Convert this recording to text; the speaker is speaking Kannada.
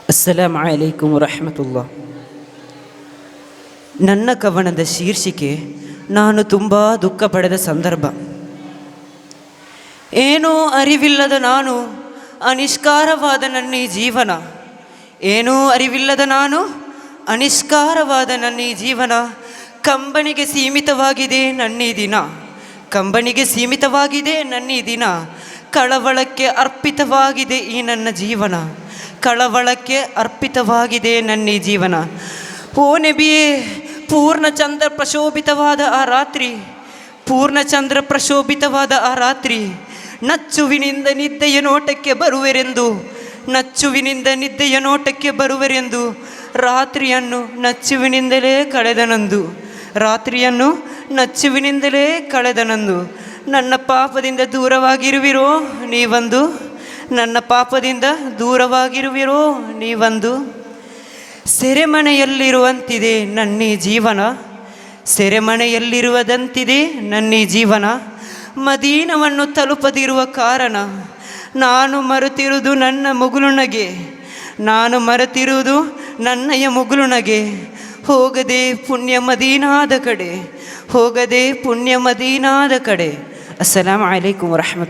ಅಸ್ಸಲಾಮು ಅಲೈಕುಮ್ ವರಹಮತುಲ್ಲಾ. ನನ್ನ ಕವನದ ಶೀರ್ಷಿಕೆ ನಾನು ತುಂಬ ದುಃಖ ಪಡೆದ ಸಂದರ್ಭ. ಏನೂ ಅರಿವಿಲ್ಲದ ನಾನು, ಅನಿಷ್ಕಾರವಾದ ನನ್ನ ಈ ಜೀವನ. ಏನೂ ಅರಿವಿಲ್ಲದ ನಾನು, ಅನಿಷ್ಕಾರವಾದ ನನ್ನ ಈ ಜೀವನ. ಕಂಬನಿಗೆ ಸೀಮಿತವಾಗಿದೆ ನನ್ನೀ ದಿನ, ಕಂಬನಿಗೆ ಸೀಮಿತವಾಗಿದೆ ನನ್ನೀ ದಿನ. ಕಳವಳಕ್ಕೆ ಅರ್ಪಿತವಾಗಿದೆ ಈ ನನ್ನ ಜೀವನ, ಕಳವಳಕ್ಕೆ ಅರ್ಪಿತವಾಗಿದೆ ನನ್ನ ಈ ಜೀವನ. ಓ ನಬಿಯೇ, ಪೂರ್ಣಚಂದ್ರ ಪ್ರಶೋಭಿತವಾದ ಆ ರಾತ್ರಿ, ಪೂರ್ಣಚಂದ್ರ ಪ್ರಶೋಭಿತವಾದ ಆ ರಾತ್ರಿ. ನಚ್ಚುವಿನಿಂದ ನಿದ್ದೆಯ ನೋಟಕ್ಕೆ ಬರುವೆರೆಂದು, ನಚ್ಚುವಿನಿಂದ ನಿದ್ದೆಯ ನೋಟಕ್ಕೆ ಬರುವೆರೆಂದು ರಾತ್ರಿಯನ್ನು ನಚ್ಚುವಿನಿಂದಲೇ ಕಳೆದನಂದು, ರಾತ್ರಿಯನ್ನು ನಚ್ಚುವಿನಿಂದಲೇ ಕಳೆದನಂದು. ನನ್ನ ಪಾಪದಿಂದ ದೂರವಾಗಿರುವಿರೋ ನೀವಂದು, ನನ್ನ ಪಾಪದಿಂದ ದೂರವಾಗಿರುವಿರೋ ನೀವಂದು. ಸೆರೆಮನೆಯಲ್ಲಿರುವಂತಿದೆ ನನ್ನೀ ಜೀವನ, ಸೆರೆಮನೆಯಲ್ಲಿರುವುದಂತಿದೆ ನನ್ನೀ ಜೀವನ. ಮದೀನವನ್ನು ತಲುಪದಿರುವ ಕಾರಣ ನಾನು ಮರೆತಿರುವುದು ನನ್ನ ಮುಗುಳುನಗೆ, ನಾನು ಮರೆತಿರುವುದು ನನ್ನಯ ಮುಗುಳುನಗೆ. ಹೋಗದೆ ಪುಣ್ಯ ಮದೀನಾದ ಕಡೆ, ಹೋಗದೆ ಪುಣ್ಯ ಮದೀನಾದ ಕಡೆ. ಅಸ್ಸಲಾಮು ಅಲೈಕುಮ್ ವರಹಮತುಲ್ಲಾಹಿ.